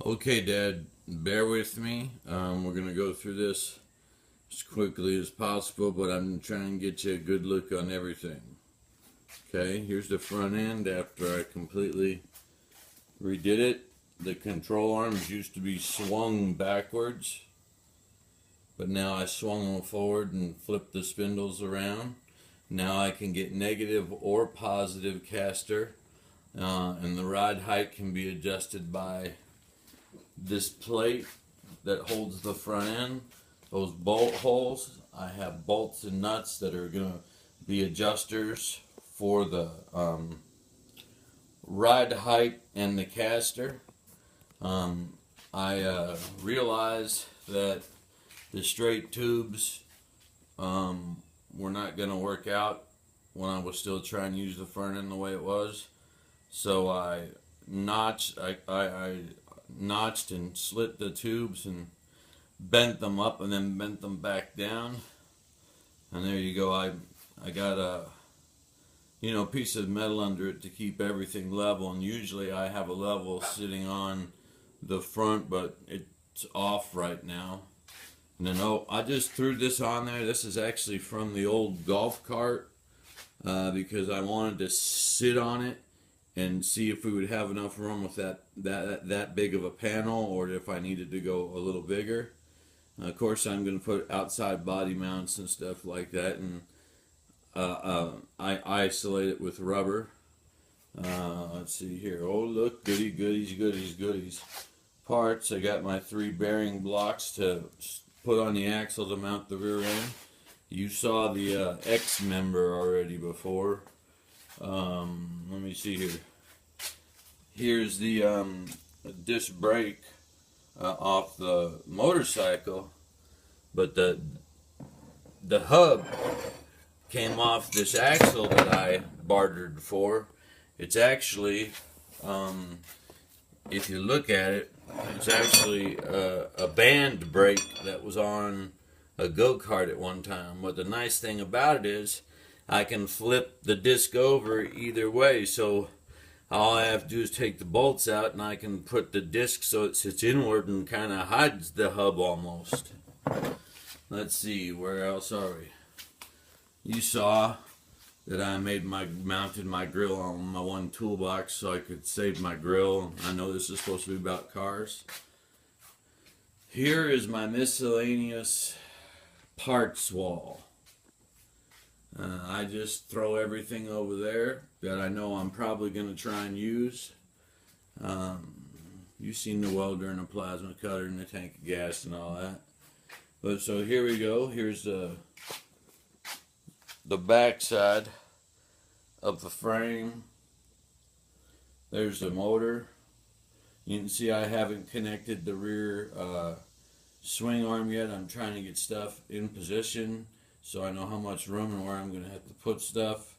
Okay, Dad, bear with me. We're going to go through this as quickly as possible, but I'm trying to get you a good look on everything. Okay, here's the front end after I completely redid it. The control arms used to be swung backwards, but now I swung them forward and flipped the spindles around. Now I can get negative or positive caster, and the rod height can be adjusted by this plate that holds the front end. Those bolt holes, I have bolts and nuts that are going to be adjusters for the ride height and the caster. I realized that the straight tubes were not going to work out when I was still trying to use the front end the way it was. So I notched and slit the tubes and bent them up and then bent them back down. And there you go. I got a piece of metal under it to keep everything level, and usually I have a level sitting on the front, but it's off right now. And then I just threw this on there. This is actually from the old golf cart because I wanted to sit on it and see if we would have enough room with that big of a panel, or if I needed to go a little bigger. Of course, I'm going to put outside body mounts and stuff like that, and I isolate it with rubber. Let's see here. Oh, look, goodies. Parts. I got my 3 bearing blocks to put on the axle to mount the rear end. You saw the X member already before. Let me see here. Here's the disc brake off the motorcycle, but the hub came off this axle that I bartered for. It's actually, if you look at it, it's actually a band brake that was on a go-kart at one time. But the nice thing about it is I can flip the disc over either way, so all I have to do is take the bolts out and I can put the disc so it sits inward and kind of hides the hub almost. Let's see, where else are we? You saw that I mounted my grill on my one toolbox so I could save my grill. I know this is supposed to be about cars. Here is my miscellaneous parts wall. I just throw everything over there that I know I'm probably going to try and use. You've seen the welder and the plasma cutter and the tank of gas and all that. But so here we go. Here's the back side of the frame. There's the motor. You can see I haven't connected the rear swing arm yet. I'm trying to get stuff in position so I know how much room and where I'm going to have to put stuff.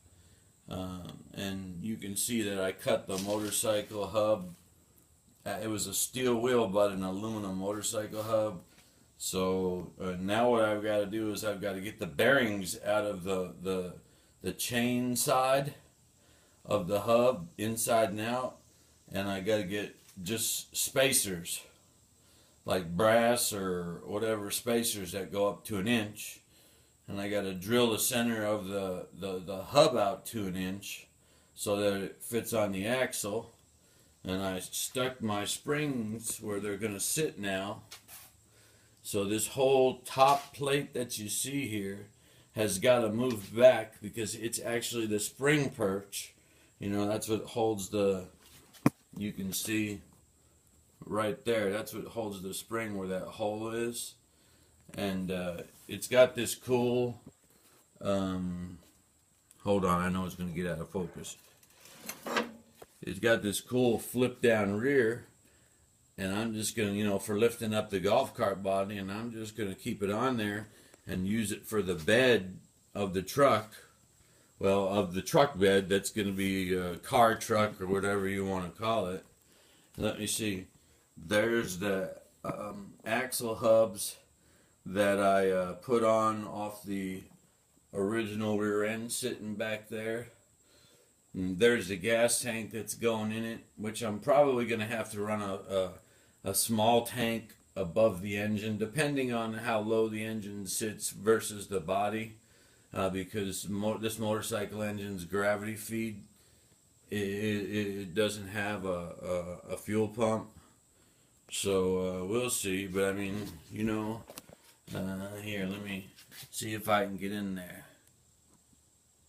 And you can see that I cut the motorcycle hub. It was a steel wheel but an aluminum motorcycle hub. So now what I've got to do is I've got to get the bearings out of the chain side of the hub, inside and out, and I got to get just spacers, like brass or whatever spacers that go up to 1 inch. And I got to drill the center of the hub out to 1 inch so that it fits on the axle. And I stuck my springs where they're going to sit now. So this whole top plate that you see here has got to move back because it's actually the spring perch. You know, that's what holds you can see right there, that's what holds the spring where that hole is. And it's got this cool, hold on, I know it's going to get out of focus. It's got this cool flip down rear, and I'm just going to, for lifting up the golf cart body, and I'm just going to keep it on there and use it for the bed of the truck. Well, of the truck bed, that's going to be a car truck or whatever you want to call it. Let me see. There's the axle hubs that I put on off the original rear end sitting back there. And there's the gas tank that's going in it, which I'm probably going to have to run a a small tank above the engine, depending on how low the engine sits versus the body, because this motorcycle engine's gravity feed, it doesn't have a fuel pump. So we'll see. But I mean, you know, here, let me see if I can get in there.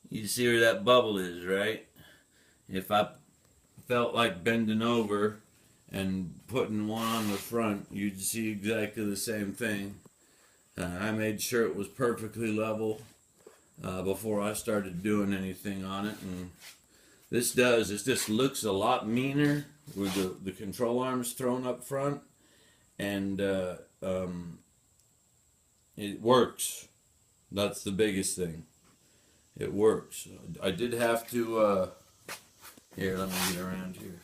You see where that bubble is, right? If I felt like bending over and putting one on the front, you'd see exactly the same thing. I made sure it was perfectly level before I started doing anything on it, and this just looks a lot meaner with the control arms thrown up front, and it works. That's the biggest thing. It works. I did have to here, let me get around here.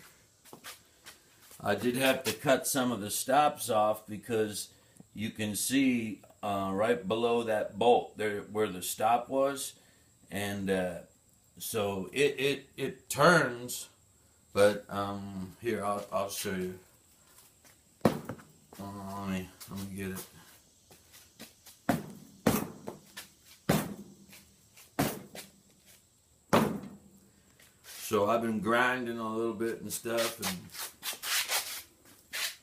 I did have to cut some of the stops off because you can see right below that bolt there where the stop was, and so it turns, but here I'll show you. Let me get it. So I've been grinding a little bit and stuff,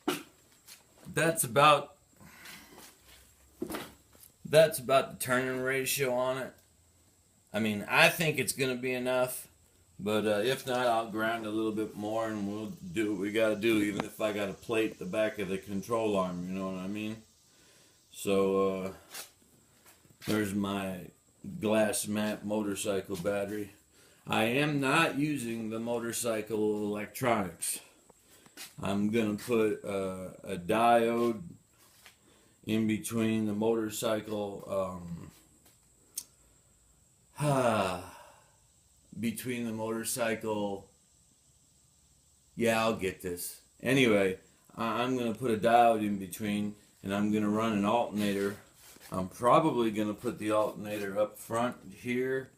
and that's about the turning ratio on it. I mean, I think it's gonna be enough, but if not, I'll grind a little bit more, and we'll do what we gotta do, even if I gotta plate the back of the control arm. You know what I mean? So there's my glass mat motorcycle battery. I am not using the motorcycle electronics. I'm gonna put a diode in between the motorcycle yeah, I'll get this. Anyway, I'm gonna put a diode in between, and I'm gonna run an alternator. I'm probably gonna put the alternator up front here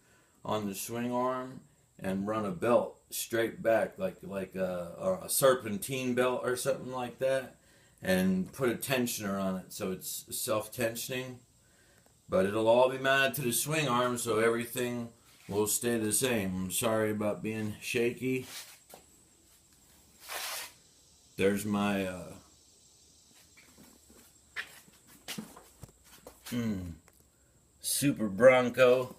on the swing arm and run a belt straight back, like a serpentine belt or something like that, and put a tensioner on it so it's self-tensioning. But it'll all be mounted to the swing arm, so everything will stay the same. I'm sorry about being shaky. There's my Super Bronco.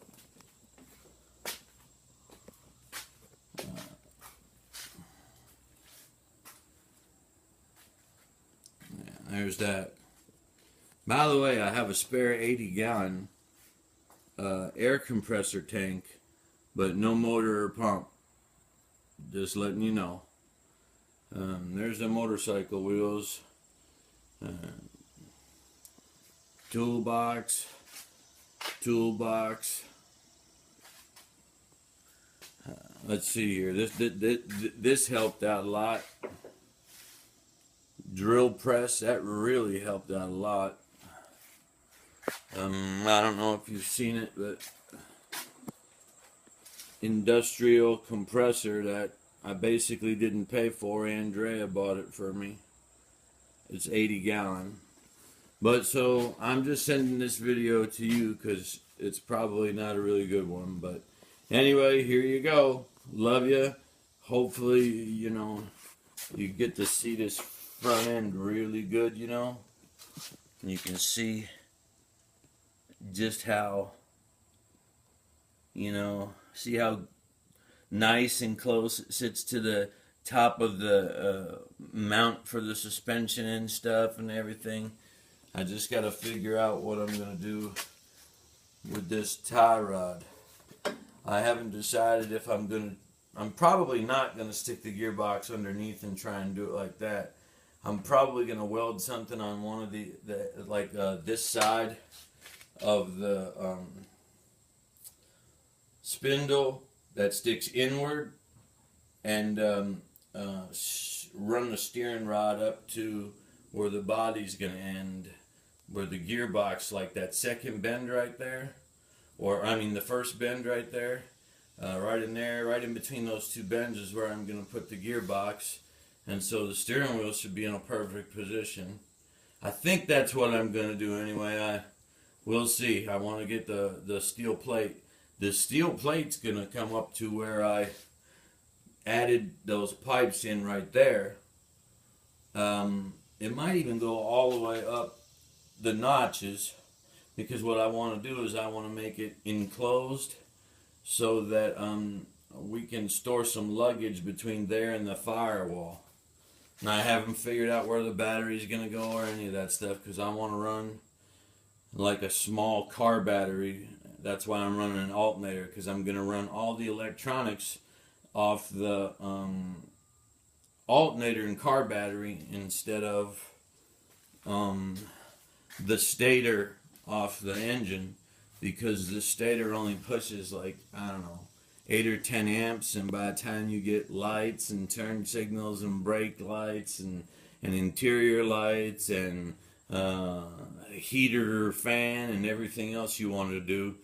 There's that. By the way, I have a spare 80-gallon air compressor tank, but no motor or pump. Just letting you know. There's the motorcycle wheels. Toolbox. Let's see here. This helped out a lot. Drill press, that really helped out a lot. I don't know if you've seen it, but industrial compressor that I basically didn't pay for. Andrea bought it for me. It's 80-gallon. But so I'm just sending this video to you because it's probably not a really good one. But anyway, here you go. Love you. Hopefully, you know, you get to see this front end really good, you know. And you can see just how, you know, see how nice and close it sits to the top of the mount for the suspension and stuff and everything. I just got to figure out what I'm going to do with this tie rod. I haven't decided if I'm probably not going to stick the gearbox underneath and try and do it like that. I'm probably going to weld something on one of this side of the spindle that sticks inward, and run the steering rod up to where the body's going to end, where the gearbox, like that second bend right there, or I mean the first bend right there, right in there, right in between those two bends is where I'm going to put the gearbox. and so the steering wheel should be in a perfect position. I think that's what I'm going to do anyway. We'll see. I want to get the steel plate. The steel plate's going to come up to where I added those pipes in right there. It might even go all the way up the notches, because what I want to do is I want to make it enclosed so that we can store some luggage between there and the firewall. And I haven't figured out where the battery's going to go or any of that stuff, because I want to run like a small car battery. That's why I'm running an alternator, because I'm going to run all the electronics off the alternator and car battery instead of the stator off the engine, because the stator only pushes like, I don't know, 8 or 10 amps, and by the time you get lights and turn signals and brake lights and interior lights and heater, fan, and everything else you want to do,